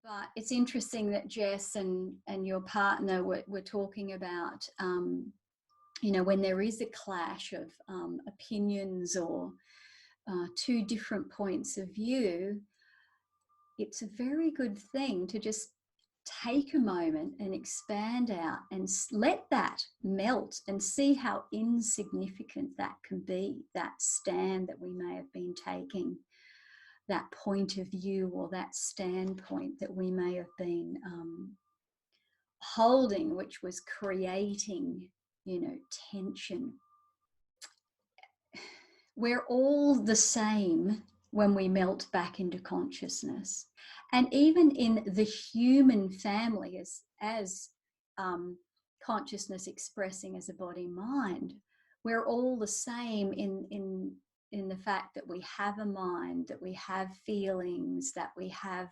But it's interesting that Jess and your partner were talking about, you know, when there is a clash of opinions or two different points of view, it's a very good thing to just take a moment and expand out and let that melt and see how insignificant that can be, that stand that we may have been taking, that point of view or that standpoint that we may have been holding, which was creating, you know, tension. We're all the same when we melt back into consciousness. And even in the human family, as consciousness expressing as a body mind, we're all the same in the fact that we have a mind, that we have feelings, that we have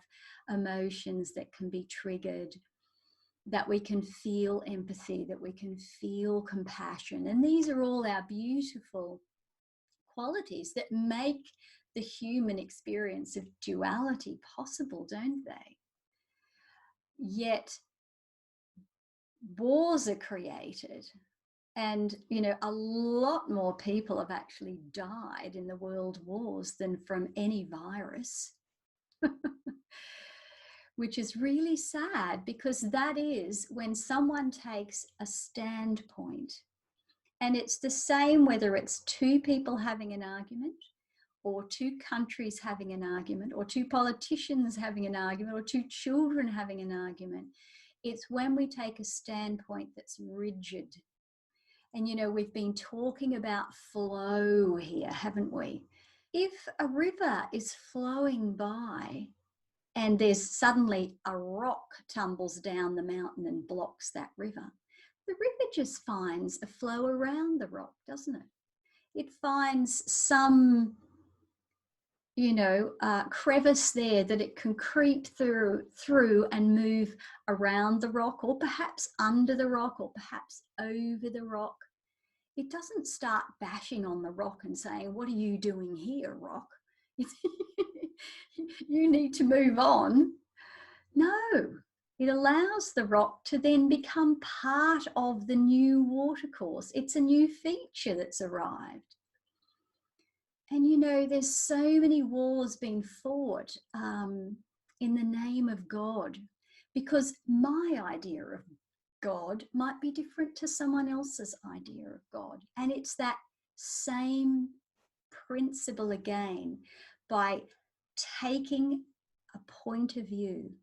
emotions that can be triggered, that we can feel empathy, that we can feel compassion. And these are all our beautiful qualities that make the human experience of duality possible, don't they? Yet wars are created, and you know, a lot more people have actually died in the world wars than from any virus. Which is really sad, because that is when someone takes a standpoint. And it's the same whether it's two people having an argument, or two countries having an argument, or two politicians having an argument, or two children having an argument. It's when we take a standpoint that's rigid. And, you know, we've been talking about flow here, haven't we? If a river is flowing by and there's suddenly a rock tumbles down the mountain and blocks that river, the river just finds a flow around the rock, doesn't it? It finds some, you know, crevice there that it can creep through and move around the rock, or perhaps under the rock, or perhaps over the rock. It doesn't start bashing on the rock and saying, "What are you doing here, rock? You need to move on." No, it allows the rock to then become part of the new watercourse. It's a new feature that's arrived. And, you know, there's so many wars being fought in the name of God, because my idea of God might be different to someone else's idea of God. And it's that same principle again, by taking a point of view,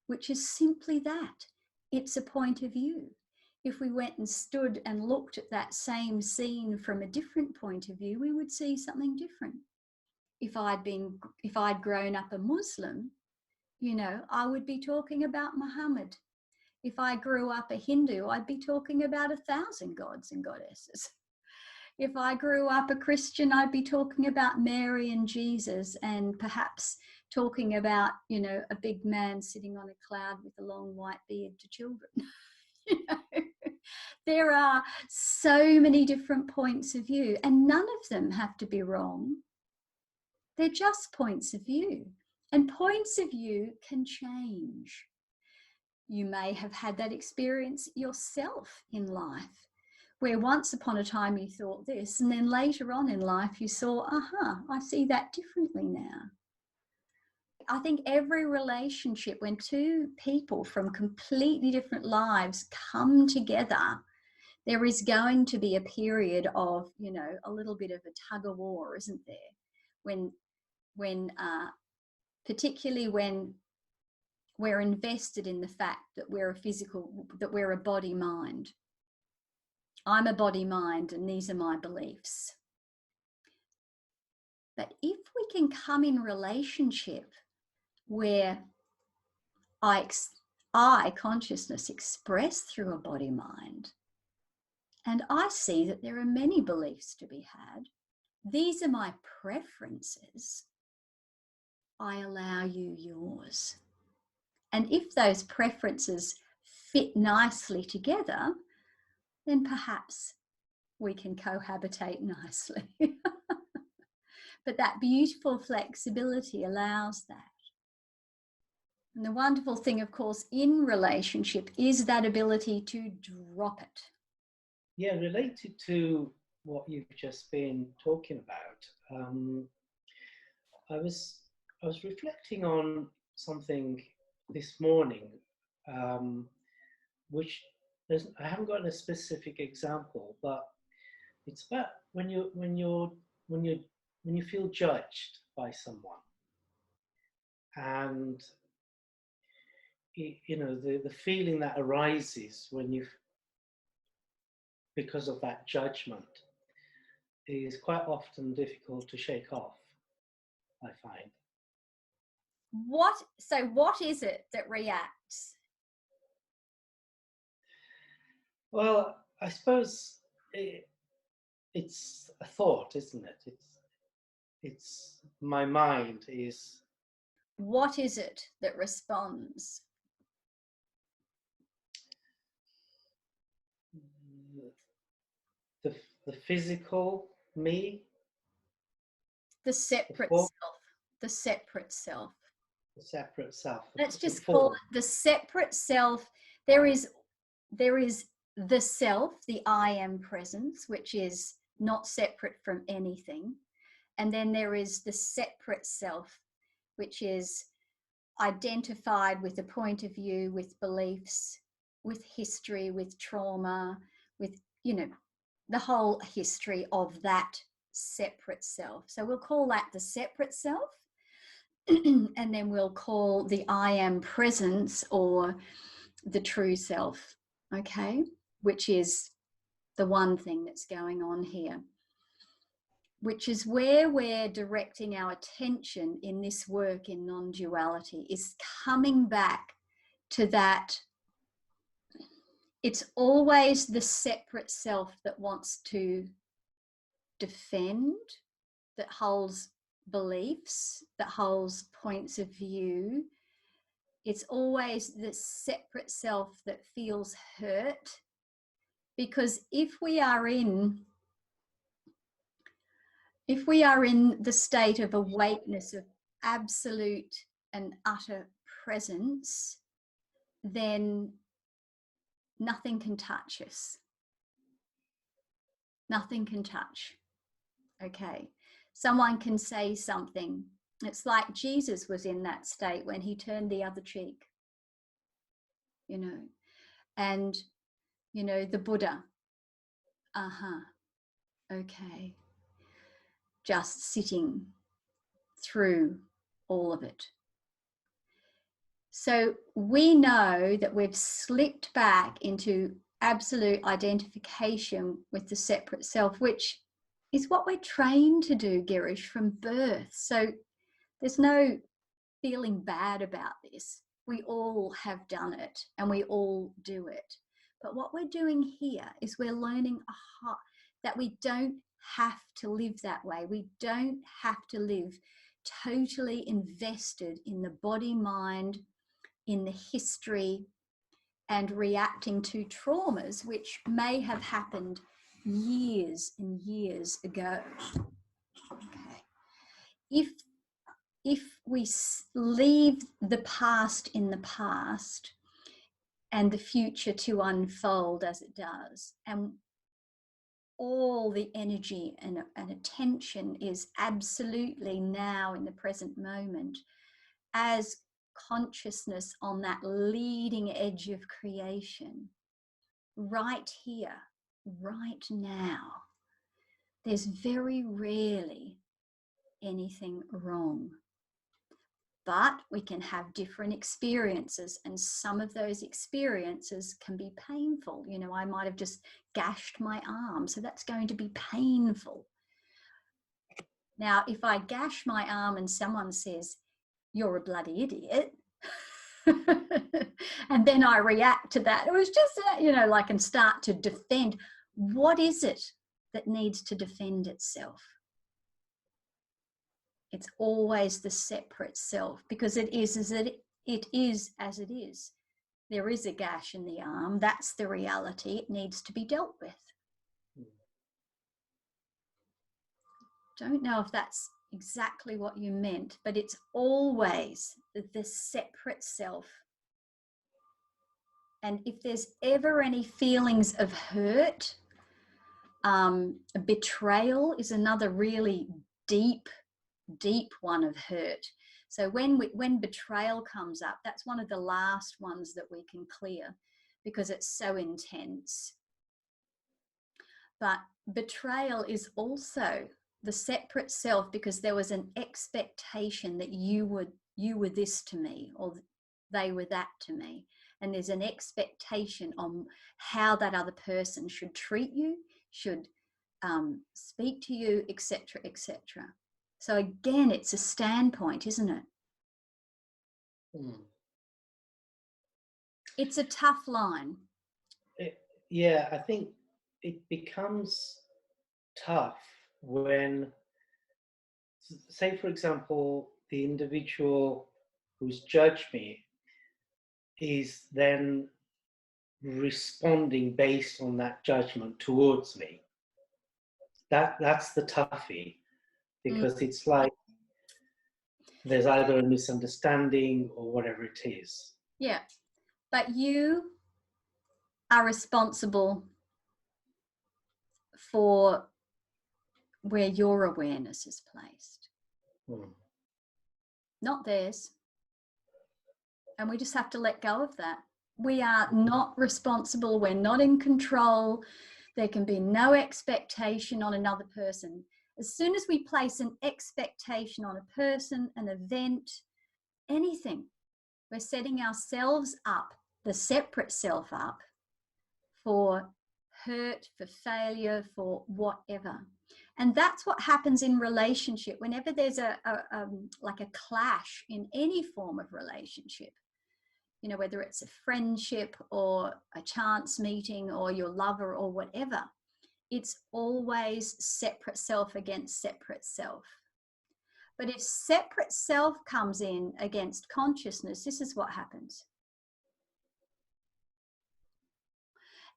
which is simply that. It's a point of view. If we went and stood and looked at that same scene from a different point of view, we would see something different. If I'd grown up a Muslim, you know, I would be talking about Muhammad. If I grew up a Hindu, I'd be talking about 1,000 gods and goddesses. If I grew up a Christian, I'd be talking about Mary and Jesus, and perhaps talking about, you know, a big man sitting on a cloud with a long white beard to children. You know, there are so many different points of view, and none of them have to be wrong. They're just points of view, and points of view can change. You may have had that experience yourself in life, where once upon a time you thought this, and then later on in life you saw, I see that differently now. I think every relationship, when two people from completely different lives come together, there is going to be a period of, you know, a little bit of a tug of war, isn't there? Particularly when we're invested in the fact that we're a body mind. I'm a body mind, and these are my beliefs. But if we can come in relationship where I consciousness express through a body mind, and I see that there are many beliefs to be had, these are my preferences, I allow you yours. And if those preferences fit nicely together, then perhaps we can cohabitate nicely. But that beautiful flexibility allows that. And the wonderful thing, of course, in relationship is that ability to drop it. Yeah, related to what you've just been talking about, I was reflecting on something this morning, which I haven't got a specific example, but it's about when you feel judged by someone, and you know the feeling that arises when you, because of that judgment, is quite often difficult to shake off, I find. What is it that reacts? Well, I suppose it's a thought, isn't it? It's my mind is. What is it that responds? The physical me, The separate the self. The separate self. separate self, Let's the just call form. it the separate self. There is the self, the I am presence, which is not separate from anything. And then there is the separate self, which is identified with a point of view, with beliefs, with history, with trauma, with, you know, the whole history of that separate self. So we'll call that the separate self. And then we'll call the I am presence or the true self, okay, which is the one thing that's going on here, which is where we're directing our attention in this work in non-duality, is coming back to that. It's always the separate self that wants to defend, that holds beliefs, that holds points of view. It's always the separate self that feels hurt, because if we are in the state of awakeness, of absolute and utter presence, then nothing can touch us. Nothing can touch. Okay. Someone can say something. It's like Jesus was in that state when he turned the other cheek, you know, and, you know, the Buddha. Okay. Just sitting through all of it. So we know that we've slipped back into absolute identification with the separate self, which is what we're trained to do, Girish, from birth. So there's no feeling bad about this. We all have done it and we all do it. But what we're doing here is we're learning that we don't have to live that way. We don't have to live totally invested in the body, mind, in the history, and reacting to traumas which may have happened years and years ago. Okay. If we leave the past in the past and the future to unfold as it does, and all the energy and attention is absolutely now in the present moment, as consciousness on that leading edge of creation, right here, right now, there's very rarely anything wrong. But we can have different experiences, and some of those experiences can be painful. You know, I might have just gashed my arm, so that's going to be painful. Now, if I gash my arm and someone says, "You're a bloody idiot," and then I react to that, it was just, you know, like, and start to defend. What is it that needs to defend itself? It's always the separate self, because it is as it is. There is a gash in the arm. That's the reality. It needs to be dealt with. Don't know if that's, exactly what you meant, but it's always the separate self. And if there's ever any feelings of hurt, betrayal is another really deep one of hurt. So when betrayal comes up, that's one of the last ones that we can clear because it's so intense. But betrayal is also the separate self, because there was an expectation that you were this to me, or they were that to me. And there's an expectation on how that other person should treat you, should speak to you, etc., etc. So again, it's a standpoint, isn't it? It's a tough line. Yeah, I think it becomes tough when, say, for example, the individual who's judged me is then responding based on that judgment towards me. That's the toughie, because it's like there's either a misunderstanding or whatever it is. Yeah, but you are responsible for where your awareness is placed, not theirs. And we just have to let go of that. We are not responsible. We're not in control. There can be no expectation on another person. As soon as we place an expectation on a person, an event, anything, we're setting ourselves up, the separate self up, for hurt, for failure, for whatever. And that's what happens in relationship. Whenever there's like a clash in any form of relationship, you know, whether it's a friendship or a chance meeting or your lover or whatever, it's always separate self against separate self. But if separate self comes in against consciousness, this is what happens.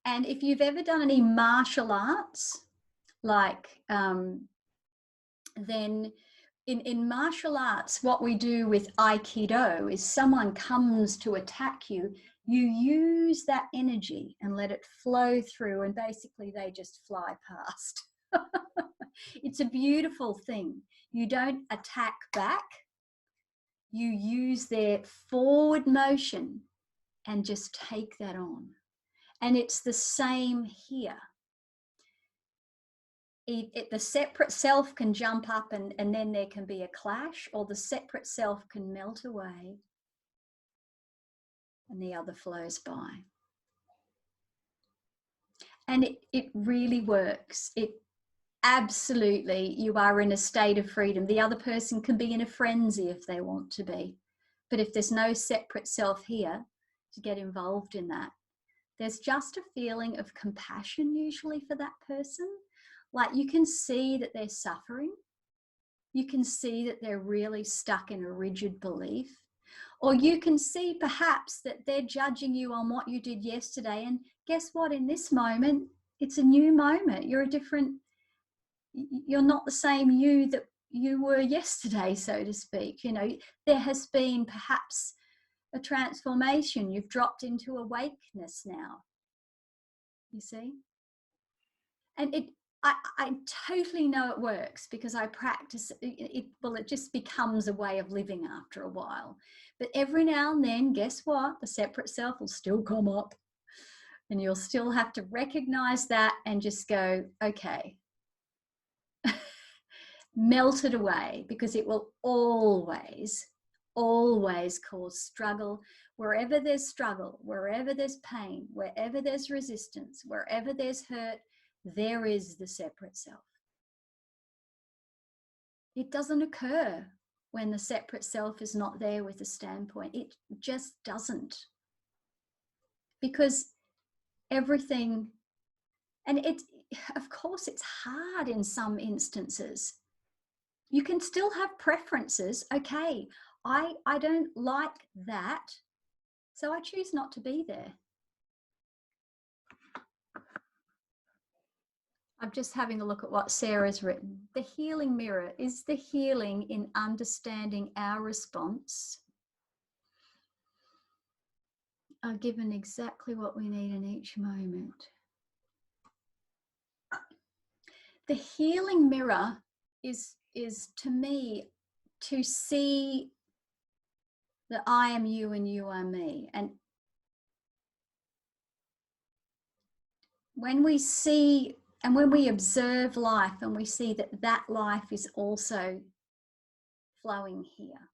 And if you've ever done any martial arts, like then in martial arts, what we do with Aikido is someone comes to attack you, you use that energy and let it flow through, and basically they just fly past. It's a beautiful thing. You don't attack back. You use their forward motion and just take that on. And it's the same here. The separate self can jump up and then there can be a clash, or the separate self can melt away and the other flows by. And it really works. It absolutely, you are in a state of freedom. The other person can be in a frenzy if they want to be. But if there's no separate self here to get involved in that, there's just a feeling of compassion usually for that person. Like you can see that they're suffering. You can see that they're really stuck in a rigid belief. Or you can see perhaps that they're judging you on what you did yesterday. And guess what? In this moment, it's a new moment. You're not the same you that you were yesterday, so to speak. You know, there has been perhaps a transformation. You've dropped into awakeness now. You see? And I totally know it works because I practice it. Well, it just becomes a way of living after a while. But every now and then, guess what? The separate self will still come up, and you'll still have to recognize that and just go, okay, melt it away, because it will always cause struggle. Wherever there's struggle, wherever there's pain, wherever there's resistance, wherever there's hurt, there is the separate self. It doesn't occur when the separate self is not there with a standpoint. It just doesn't. Because everything, and of course it's hard in some instances. You can still have preferences. Okay, I don't like that, so I choose not to be there. I'm just having a look at what Sarah's written. The healing mirror is the healing in understanding our response are given exactly what we need in each moment. The healing mirror is to me to see that I am you and you are me. And when we see and when we observe life and we see that that life is also flowing here.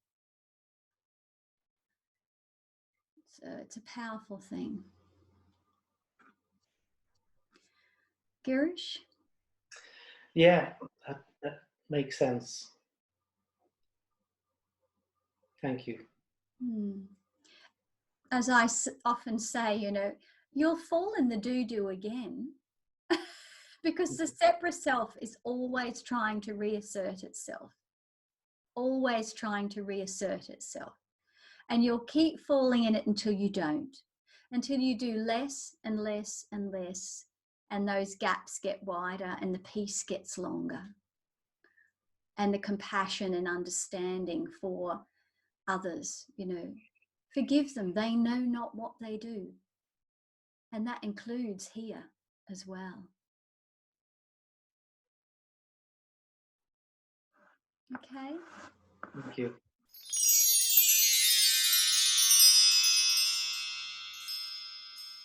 So it's a powerful thing. Girish? Yeah, that makes sense. Thank you. As I often say, you know, you'll fall in the doo-doo again because the separate self is always trying to reassert itself. Always trying to reassert itself. And you'll keep falling in it until you don't. Until you do less and less and less. And those gaps get wider and the peace gets longer. And the compassion and understanding for others, you know, forgive them. They know not what they do. And that includes here as well. Okay. Thank you.